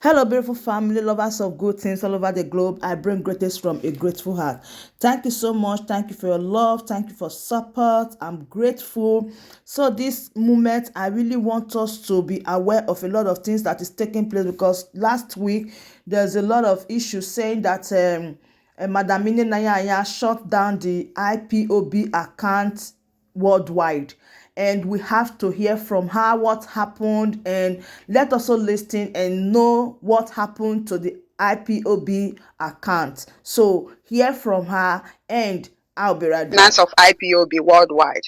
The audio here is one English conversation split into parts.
Hello, beautiful family, lovers of good things all over the globe. I bring greatest from a grateful heart. Thank you so much. Thank you for your love. Thank you for support. I'm grateful. So this moment, I really want us to be aware of a lot of things that is taking place because last week there's a lot of issues saying that Madam Nñennaya shut down the IPOB account worldwide, and we have to hear from her what happened, and let us also listen and know what happened to the IPOB account. So hear from her, and I'll be right back. Finance of IPOB worldwide,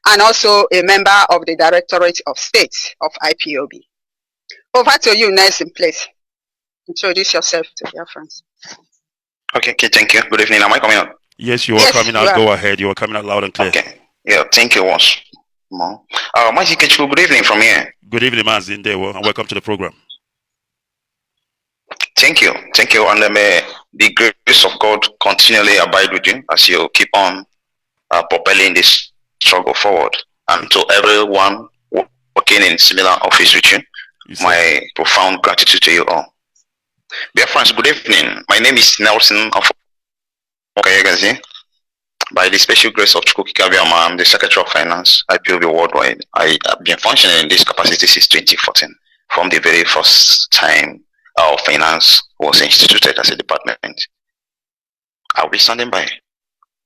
and also a member of the Directorate of State of IPOB. Over to you, Nelson, please. Introduce yourself to your friends. Okay, thank you. Good evening. Am I coming out? Yes, you are coming out. Go ahead. You are coming out loud and clear. Okay. Yeah, thank you once more. Mazi Ketchukwu, good evening from here. Good evening, Mazi Ndewo, and welcome to the program. Thank you. Thank you. And may the grace of God continually abide with you as you keep on propelling this struggle forward. And to everyone working in similar office with you, my profound gratitude to you all. Dear friends, good evening. My name is Nelson of Okayagazi. By the special grace of Chukwukikabiama, I'm the Secretary of Finance, IPOB Worldwide. I have been functioning in this capacity since 2014, from the very first time our finance was instituted as a department. I'll be standing by.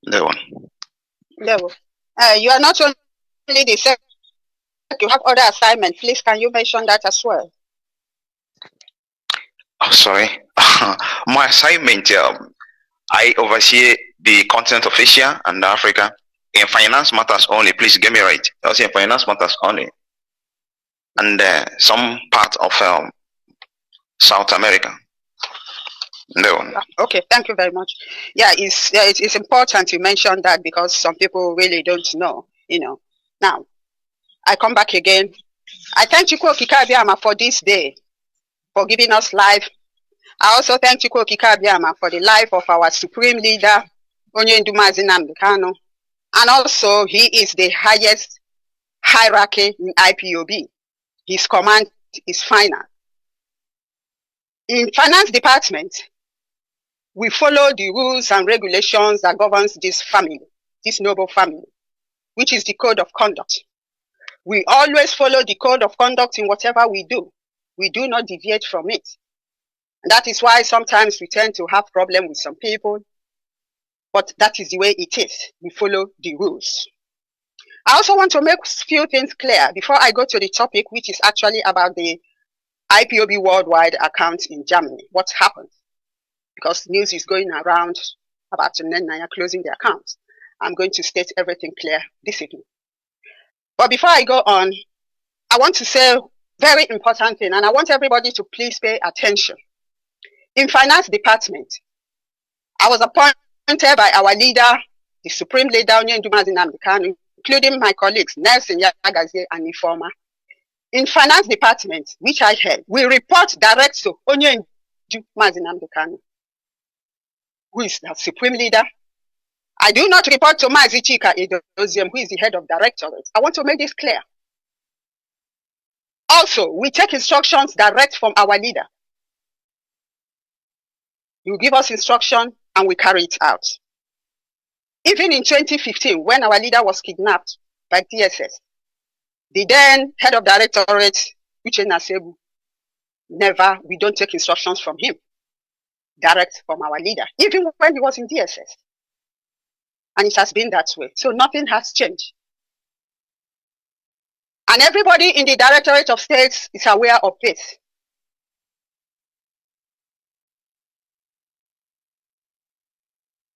You are not only the secretary, you have other assignments. Please, can you mention that as well? Oh, sorry. My assignment, I oversee the continent of Asia and Africa in finance matters only. Please get me right. I was in finance matters only, and some part of South America. No. Okay, thank you very much. Yeah, it's important you mention that because some people really don't know. Now I come back again. I thank Chukwukikabiama for this day, for giving us life. I also thank Chukwukikabiama for the life of our supreme leader, Nnñennaya, and also he is the highest hierarchy in IPOB. His command is final. In finance department, we follow the rules and regulations that governs this family, this noble family, which is the code of conduct. We always follow the code of conduct in whatever we do. We do not deviate from it. And that is why sometimes we tend to have problems with some people, but that is the way it is. We follow the rules. I also want to make a few things clear before I go to the topic, which is actually about the IPOB worldwide account in Germany. What happened? Because news is going around about Nñennaya closing the account. I'm going to state everything clear this evening. But before I go on, I want to say a very important thing, and I want everybody to please pay attention. In finance department, I was appointed by our leader, the supreme leader, Nnñennaya, including my colleagues, Nñennaya and Ipob. In finance department, which I head, we report direct to Nnñennaya, who is the supreme leader. I do not report to Mazi Chika Edoziem, who is the head of directorate. I want to make this clear. Also, we take instructions direct from our leader. You give us instruction and we carry it out. Even in 2015, when our leader was kidnapped by DSS, the then head of directorate, Uche Nasebu, we don't take instructions from him, direct from our leader, even when he was in DSS. And it has been that way. So nothing has changed. And everybody in the Directorate of States is aware of this.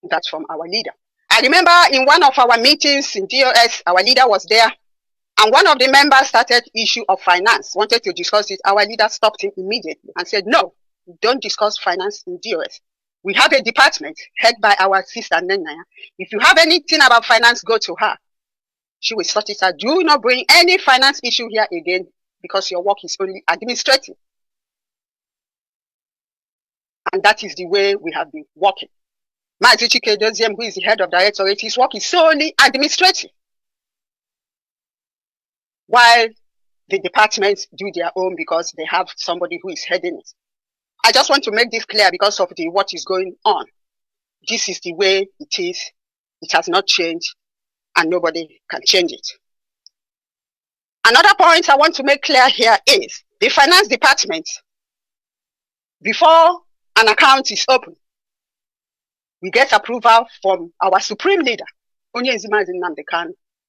That's from our leader. I remember in one of our meetings in DOS, our leader was there, and one of the members started issue of finance, wanted to discuss it. Our leader stopped him immediately and said, no, don't discuss finance in DOS. We have a department headed by our sister Nñennaya. If you have anything about finance, go to her. She will sort it out. Do not bring any finance issue here again because your work is only administrative. And that is the way we have been working. Mazi Chika Edoziem, who is the head of directorate, his work is solely administrative. While the departments do their own because they have somebody who is heading it. I just want to make this clear because of what is going on. This is the way it is. It has not changed, and nobody can change it. Another point I want to make clear here is the finance department, before an account is open, we get approval from our supreme leader, Anya,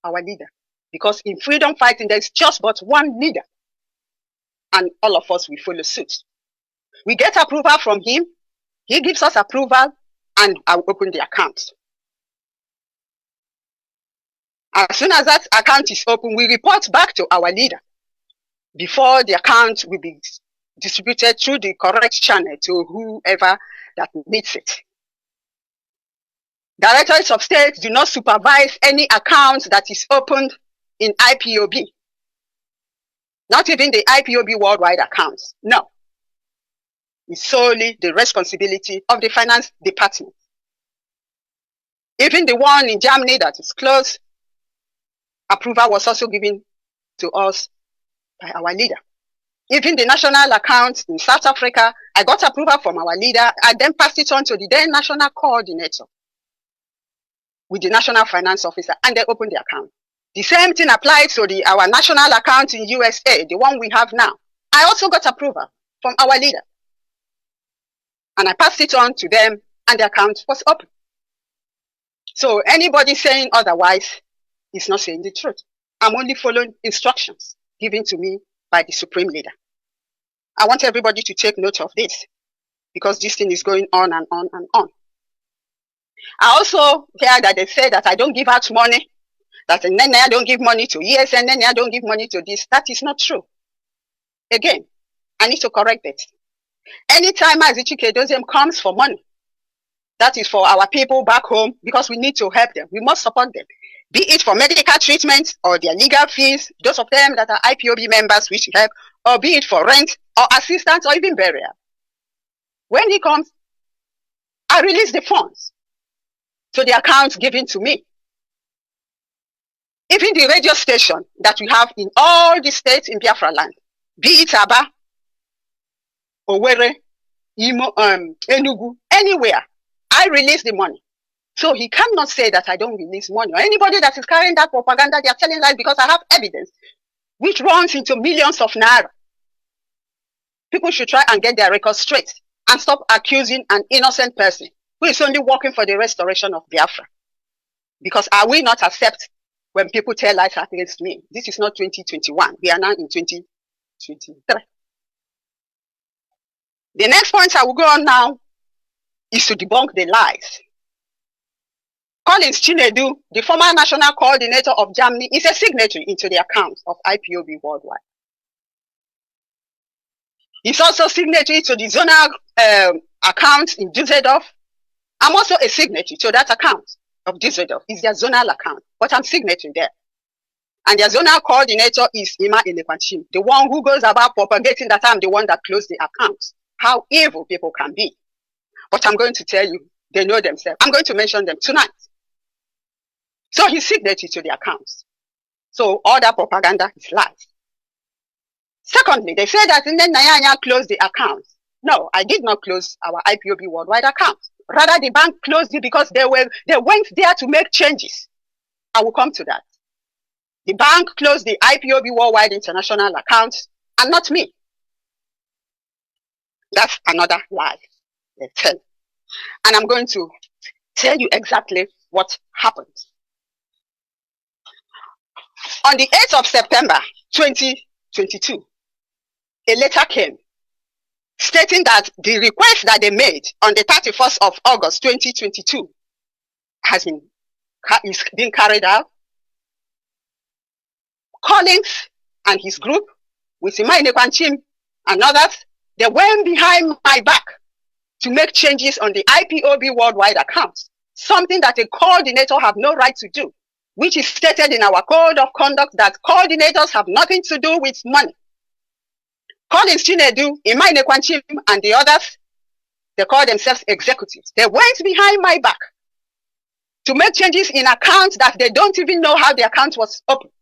our leader. Because in freedom fighting, there's just but one leader, and all of us will follow suit. We get approval from him, he gives us approval, and I'll open the account. As soon as that account is open, we report back to our leader before the account will be distributed through the correct channel to whoever that needs it. Directorates of State do not supervise any account that is opened in IPOB. Not even the IPOB worldwide accounts. No. It's solely the responsibility of the finance department. Even the one in Germany that is closed, approval was also given to us by our leader. Even the national account in South Africa, I got approval from our leader. I then passed it on to the then national coordinator with the national finance officer, and they opened the account. The same thing applies to our national account in USA, the one we have now. I also got approval from our leader. And I passed it on to them, and the account was open. So anybody saying otherwise is not saying the truth. I'm only following instructions given to me by the supreme leader. I want everybody to take note of this, because this thing is going on and on and on. I also hear that they say that I don't give out money, that Nñennaya don't give money to ESN, Nñennaya don't give money to this. That is not true. Again, I need to correct it. Anytime Azichike comes for money, that is for our people back home, because we need to help them. We must support them. Be it for medical treatment or their legal fees, those of them that are IPOB members we should help, or be it for rent or assistance or even burial. When he comes, I release the funds to the account given to me. Even the radio station that we have in all the states in Biafra land, be it Aba, Owerri, Imo, Enugu, anywhere, I release the money. So he cannot say that I don't release money. Or anybody that is carrying that propaganda, they are telling lies, because I have evidence which runs into millions of naira. People should try and get their records straight and stop accusing an innocent person who is only working for the restoration of Biafra. Because I will not accept when people tell lies against me. This is not 2021. We are now in 2023. The next point I will go on now is to debunk the lies. Collins Chinedu, the former national coordinator of Germany, is a signatory into the account of IPOB worldwide. He's also signatory to the zonal account in Düsseldorf. I'm also a signatory to that account of Düsseldorf. It's their zonal account, but I'm signatory there. And their zonal coordinator is Ima Elepanchim, the one who goes about propagating that I'm the one that closed the account. How evil people can be. But I'm going to tell you, they know themselves. I'm going to mention them tonight. So he's signatory to the accounts. So all that propaganda is lies. Secondly, they say that Nñennaya closed the account. No, I did not close our IPOB worldwide account. Rather, the bank closed it because they went there to make changes. I will come to that. The bank closed the IPOB worldwide international account, and not me. That's another lie they tell. And I'm going to tell you exactly what happened. On the 8th of September 2022, a letter came stating that the request that they made on the 31st of August 2022 is being carried out. Collins and his group, with Ima Inepanchim and others, they went behind my back to make changes on the IPOB worldwide account, something that a coordinator have no right to do, which is stated in our code of conduct that coordinators have nothing to do with money. Collins Chinedu, Ima Inepanchim, and the others, they call themselves executives. They went behind my back to make changes in accounts that they don't even know how the account was opened.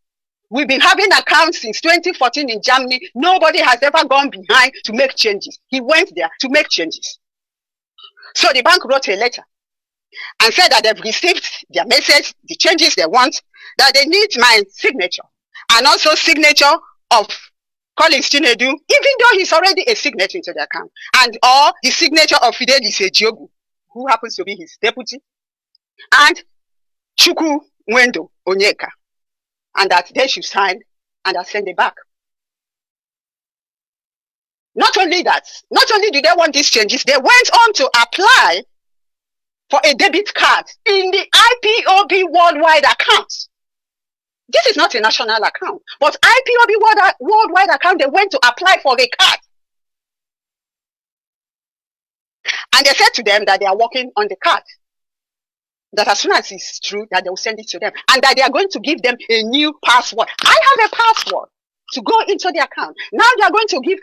We've been having accounts since 2014 in Germany. Nobody has ever gone behind to make changes. He went there to make changes. So the bank wrote a letter and said that they've received their message, the changes they want, that they need my signature and also signature of Collins Chinedu, even though he's already a signatory to the account, and or the signature of Fidelis Ejiogu, who happens to be his deputy, and Chukwu Nwendo Onyeka, and that they should sign and send it back. Not only that, not only do they want these changes, they went on to apply for a debit card in the IPOB worldwide account. This is not a national account, but IPOB worldwide account, they went to apply for a card. And they said to them that they are working on the card. That as soon as it's true, that they will send it to them. And that they are going to give them a new password. I have a password to go into the account. Now they are going to give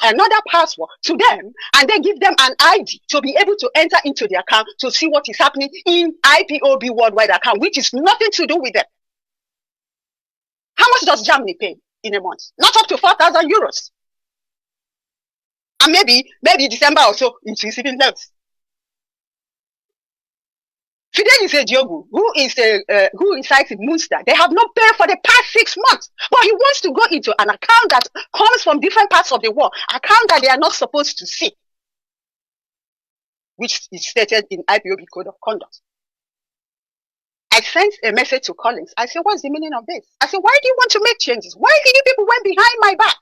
another password to them, and they give them an ID to be able to enter into the account to see what is happening in IPOB worldwide account, which is nothing to do with them. How much does Germany pay in a month? Not up to 4,000 euros. And maybe December or so, it's receiving less. Fidelis Ejiogu, who resides in Munster, they have not paid for the past 6 months, but he wants to go into an account that comes from different parts of the world, account that they are not supposed to see, which is stated in IPOB Code of Conduct. I sent a message to Collins. I said, what's the meaning of this? I said, why do you want to make changes? Why did you people went behind my back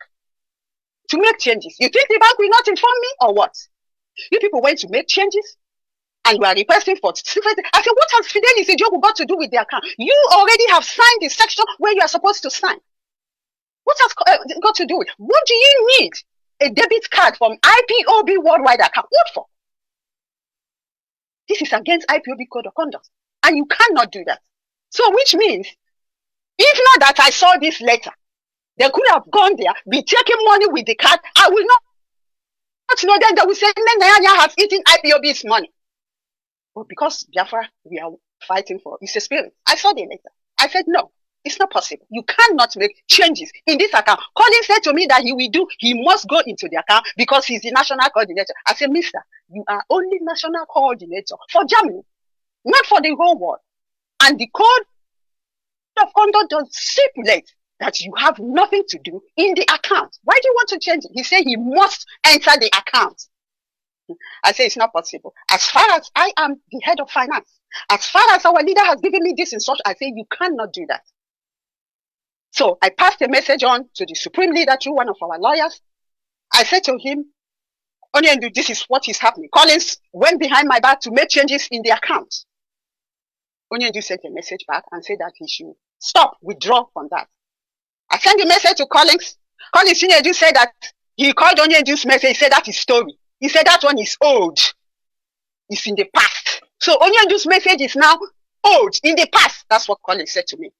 to make changes? You think the bank will not inform me or what? You people went to make changes and you are requesting for secret. I said, what has Fidelis Ejiogu got to do with the account? You already have signed the section where you are supposed to sign. What has got to do with? What do you need a debit card from IPOB worldwide account? What for? This is against IPOB Code of Conduct. And you cannot do that. So which means, if not that I saw this letter, they could have gone there, be taking money with the card. I will not know. Then they will say, Nñennaya has eaten IPOB's money. But because Biafra, we are fighting for, it's a spirit. I saw the letter. I said, no, it's not possible. You cannot make changes in this account. Colin said to me that he must go into the account because he's the national coordinator. I said, mister, you are only national coordinator for Germany, not for the whole world. And the Code of Conduct does stipulate that you have nothing to do in the account. Why do you want to change it? He said he must enter the account. I say it's not possible. As far as I am the head of finance, as far as our leader has given me this instruction, I say you cannot do that. So I passed a message on to the supreme leader through one of our lawyers. I said to him, Anya, this is what is happening. Collins went behind my back to make changes in the account. Onyendu sent a message back and said that he should withdraw from that. I sent a message to Collins. Collins Onyendu said that he called Onyendu's message. He said that is story. He said that one is old. It's in the past. So Onyendu's message is now old, in the past. That's what Collins said to me.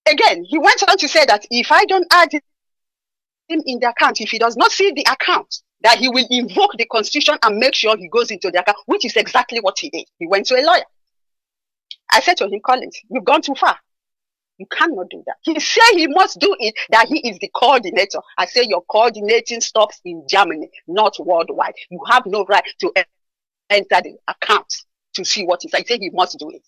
Again, he went on to say that if I don't add him in the account, if he does not see the account, that he will invoke the constitution and make sure he goes into the account, which is exactly what he did. He went to a lawyer. I said to him, Collins, you've gone too far. You cannot do that. He said he must do it, that he is the coordinator. I say your coordinating stops in Germany, not worldwide. You have no right to enter the account to see what is. I say he must do it.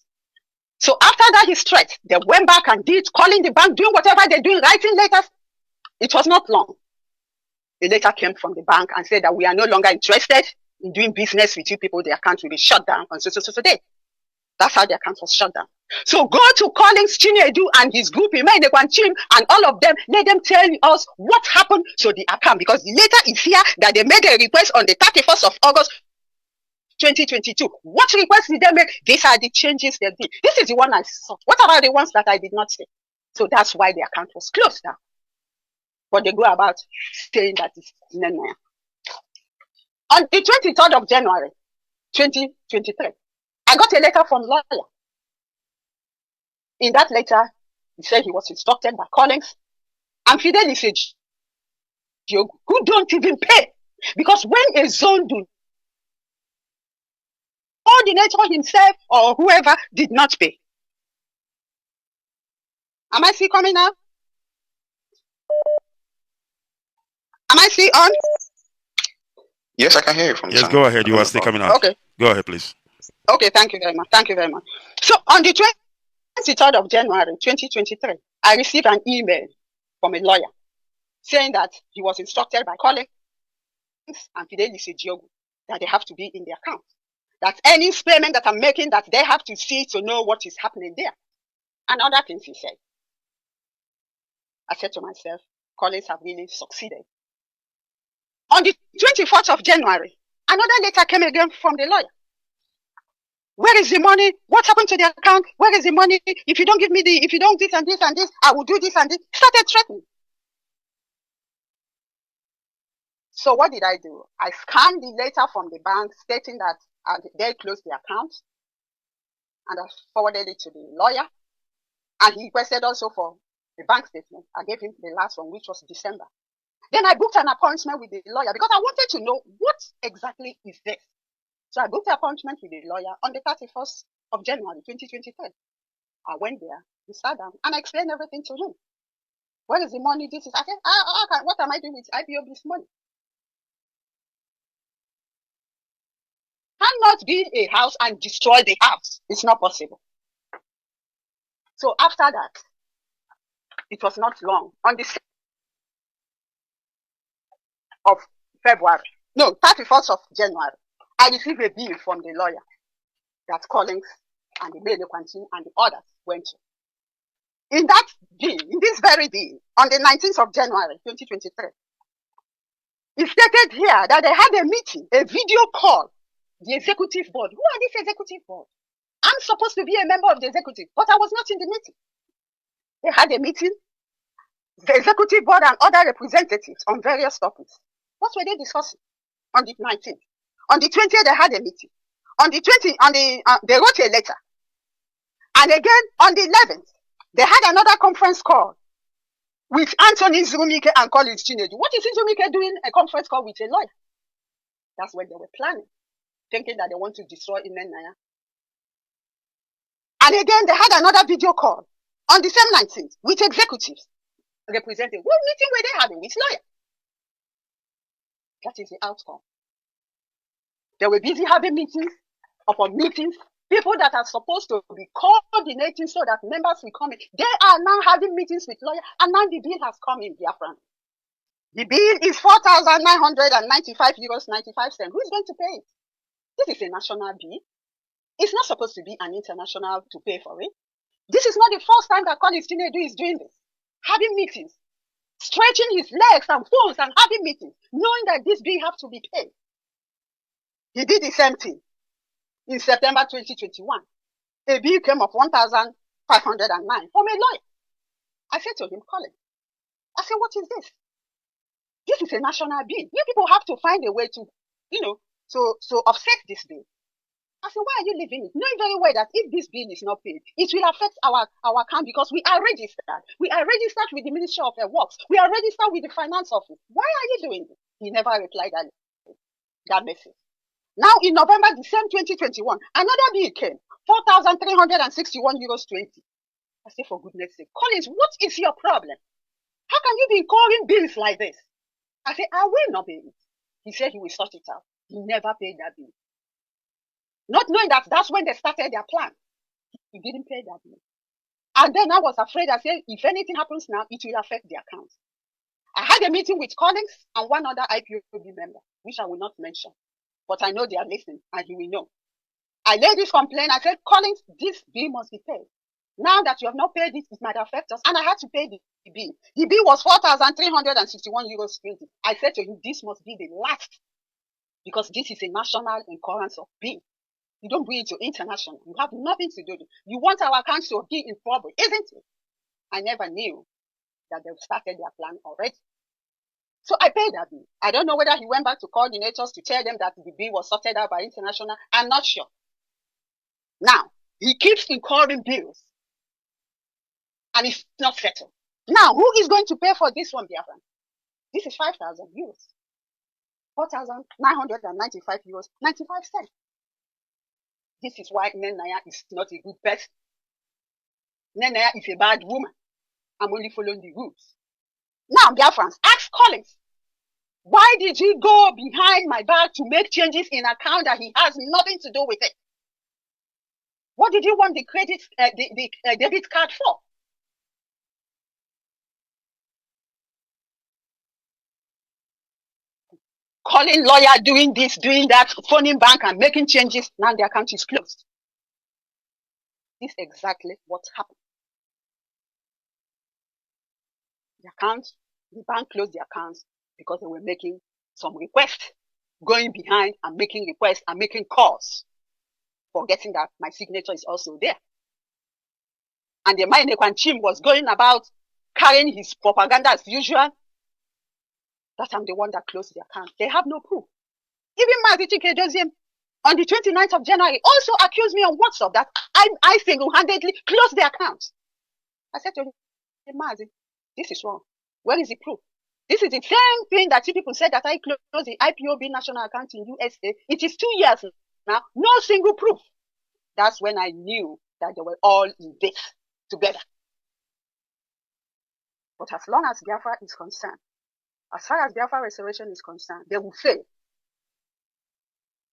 So after that, his threat, they went back and did, calling the bank, doing whatever they're doing, writing letters. It was not long. The letter came from the bank and said that we are no longer interested in doing business with you people. The account will be shut down on so day. That's how the account was shut down. So go to Collins Chinedu and his group, and all of them, let them tell us what happened to the account, because the letter is here that they made a request on the 31st of August 2022. What request did they make? These are the changes they did. This is the one I saw. What about the ones that I did not see? So that's why the account was closed down. But they go about saying that it's Nñennaya. On the 23rd of January 2023, I got a letter from lawyer. In that letter, he said he was instructed by Collins and Fidelis Ejiogu, who don't even pay. Because when a zone do, coordinator himself or whoever did not pay. Am I still coming now? Am I still on? Yes, I can hear you from this Yes, angle. go ahead. I You don't are know still about. coming out. Okay. Go ahead, please. Okay, thank you very much. Thank you very much. So on the 23rd of January 2023, I received an email from a lawyer saying that he was instructed by Collins and Fidelis Ejiogu that they have to be in the account. That any payment that I'm making, that they have to see to know what is happening there. And other things he said. I said to myself, Collins have really succeeded. On the 24th of January, another letter came again from the lawyer. Where is the money? What happened to the account? Where is the money? If you don't give me if you don't this and this and this, I will do this and this. Started threatening. So what did I do? I scanned the letter from the bank stating that they closed the account, and I forwarded it to the lawyer. And he requested also for the bank statement. I gave him the last one, which was December. Then I booked an appointment with the lawyer because I wanted to know what exactly is this. So I booked an appointment with the lawyer on the 31st of January 2023. I went there, we sat down, and I explained everything to him. Where is the money? This is. I said, what am I doing with Ipob this money? Cannot build a house and destroy the house. It's not possible. So after that, it was not long. On the 6th of February, no, 31st of January, I received a bill from the lawyer that Collins and the Mele Quantin and the others went to. In that bill, in this very bill, on the 19th of January 2023, it stated here that they had a meeting, a video call, the executive board. Who are this executive board? I'm supposed to be a member of the executive, but I was not in the meeting. They had a meeting, the executive board and other representatives on various topics. What were they discussing? On the 19th. On the 20th, they had a meeting. On the 20th, they wrote a letter. And again, on the 11th, they had another conference call with Anthony Zumike and Collins Chinedu. What is Zumike doing a conference call with a lawyer? That's when they were planning, thinking that they want to destroy Nñennaya. And again, they had another video call on the same 19th with executives representing. What meeting were they having with lawyers? That is the outcome. They were busy having meetings upon meetings. People that are supposed to be coordinating so that members will come in, they are now having meetings with lawyers, and now the bill has come in, dear friend. The bill is 4,995 euros 95 cents. Who is going to pay it? This is a national bill. It's not supposed to be an international to pay for it. This is not the first time that Collins Chinedu is doing this. Having meetings, stretching his legs and phones and having meetings, knowing that this bill has to be paid. He did the same thing in September 2021. A bill came of 1,509 from a lawyer. I said to him, Collins, I said, what is this? This is a national bill. You people have to find a way to, to offset this bill. I said, why are you leaving it? Knowing very well that if this bill is not paid, it will affect our account because we are registered. We are registered with the Ministry of Works. We are registered with the Finance Office. Why are you doing this? He never replied that message. Now in November the same 2021, another bill came, 4,361 euros 20. I said, for goodness sake, Collins, what is your problem? How can you be incurring bills like this? I said, I will not pay it. He said he will sort it out. He never paid that bill. Not knowing that that's when they started their plan. He didn't pay that bill. And then I was afraid. I said, if anything happens now, it will affect the account. I had a meeting with Collins and one other IPOB member, which I will not mention. But I know they are listening and he will know. I laid this complaint. I said, Collins, this bill must be paid. Now that you have not paid it, it might affect us. And I had to pay the bill. The bill was 4,361 euros 20. I said to him, this must be the last because this is a national occurrence of bill. You don't bring it to international. You have nothing to do with it. You want our account to be in trouble, isn't it? I never knew that they've started their plan already. So I paid that bill. I don't know whether he went back to coordinators to tell them that the bill was sorted out by international. I'm not sure. Now, he keeps incurring bills. And it's not settled. Now, who is going to pay for this one, dear friend? This is 5,000 euros. 4,995 euros, 95 cents. This is why Nñennaya is not a good person. Nñennaya is a bad woman. I'm only following the rules. Now, Biafrans, ask Collins, why did he go behind my back to make changes in account that he has nothing to do with it? What did you want the debit card for? Calling lawyer, doing this, doing that, phoning bank and making changes. Now the account is closed. This is exactly what happened. The bank closed the accounts because they were making some requests, going behind and making requests and making calls, forgetting that my signature is also there. And the Nñennaya Chim was going about carrying his propaganda as usual, that I'm the one that closed the account. They have no proof. Even Mazi Chike on the 29th of January also accused me on WhatsApp that I single-handedly closed the account. I said to him, hey, Mazi, this is wrong. Where is the proof? This is the same thing that you people said that I closed the Ipob national account in USA. It is 2 years now, no single proof. That's when I knew that they were all in this together. But as long as Biafra is concerned, as far as Biafra restoration is concerned, they will fail.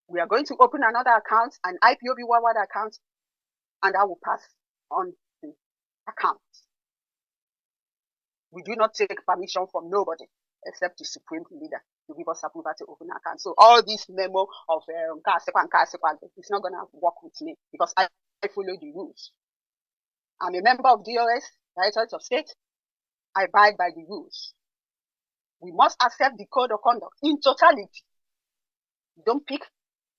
We are going to open another account, an IPOB Worldwide account, and I will pass on the account. We do not take permission from nobody except the supreme leader to give us approval to open an account. So all this memo of it's not going to work with me because I follow the rules. I'm a member of DOS, Directorate of State. I abide by the rules. We must accept the code of conduct in totality. Don't pick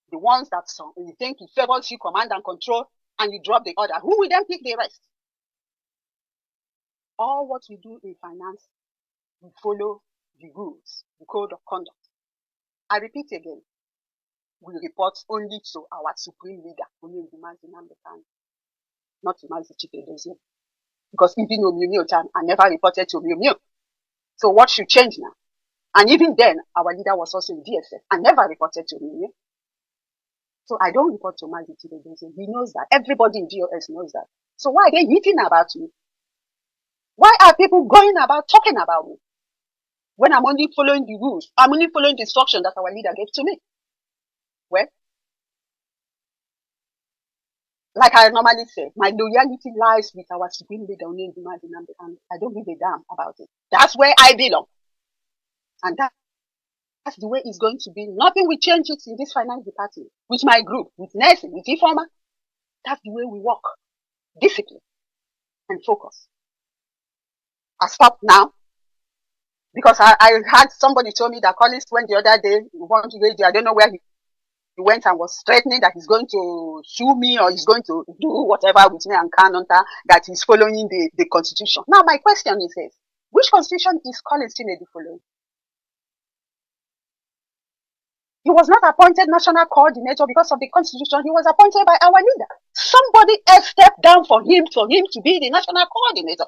the ones that you think it favors you, command and control, and you drop the other. Who will then pick the rest? All what we do in finance, we follow the rules, the code of conduct. I repeat again, we report only to our supreme leader, only the man not to Mazi Chike. Because even I never reported to Miu. So what should change now? And even then, our leader was also in DSS. I never reported to Miu. So I don't report to Mazi Chike. He knows that. Everybody in DOS knows that. So why are they hitting about me? Why are people going about talking about me? When I'm only following the rules, I'm only following the instruction that our leader gave to me. Well, like I normally say, my loyalty lies with our supreme leader, and I don't give a damn about it. That's where I belong. And that's the way it's going to be. Nothing will change it in this finance department. With my group, with nursing, with Informa. That's the way we work. Discipline and focus. I stopped now because I had somebody told me that Collins went the other day. I don't know where he went and was threatening that he's going to sue me or he's going to do whatever with me and Kanonta, that he's following the constitution. Now my question is this: which constitution is Collins Chinedu following? He was not appointed national coordinator because of the constitution. He was appointed by our leader. Somebody else stepped down for him to be the national coordinator.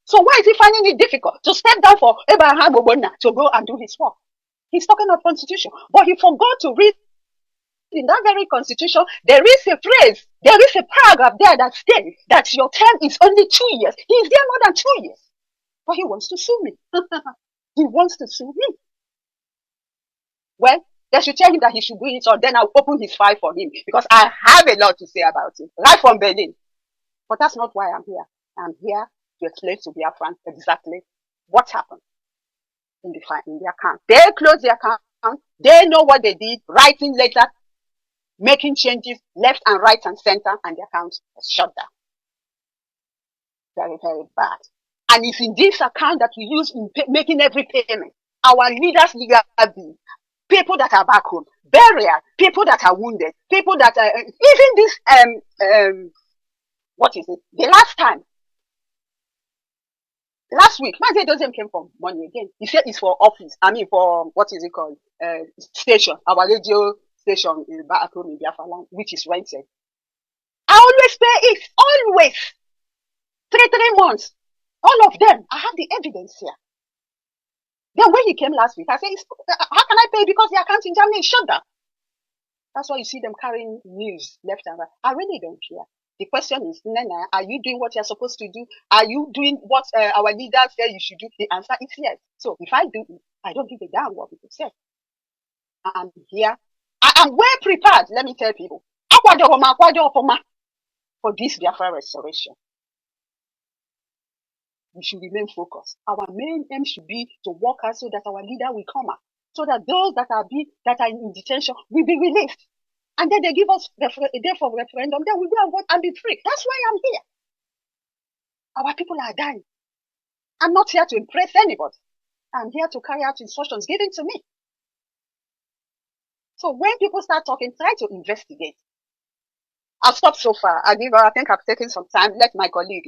So why is he finding it difficult to step down for Abraham Obona to go and do his work? He's talking of constitution, but he forgot to read in that very constitution. There is a phrase, there is a paragraph there that states that your term is only 2 years. He is there more than 2 years, but he wants to sue me. He wants to sue me. Well, they should tell him that he should do it, or then I'll open his file for him because I have a lot to say about it, right from Berlin. But that's not why I'm here. I'm here to explain to Biafran exactly what happened in the account. They closed the account. They know what they did, writing letter, making changes left and right and center, and the account was shut down. Very, very bad. And it's in this account that we use in making every payment. Our leaders' legal bill, people that are back home, burial, people that are wounded, people that are even this what is it? The last week, Mazi doesn't came for money again. He said it's for office. For what is it called? Station, our radio station in back home in Biafra land, which is rented. I always pay it, always. 3 months, all of them. I have the evidence here. Then when he came last week, I said, how can I pay? Because the account in Germany is shut down. That's why you see them carrying news left and right. I really don't care. The question is, Nñennaya, are you doing what you're supposed to do? Are you doing what our leaders say you should do? The answer is yes. So if I do it, I don't give a damn what people say. I'm here. I am well prepared, let me tell people, for this Biafra restoration. We should remain focused. Our main aim should be to work out so that our leader will come out, so that those that are in detention will be released. And then they give us a day for referendum, then we go and vote and be free. That's why I'm here. Our people are dying. I'm not here to impress anybody. I'm here to carry out instructions given to me. So when people start talking, try to investigate. I'll stop so far. I think I've taken some time. Let my colleague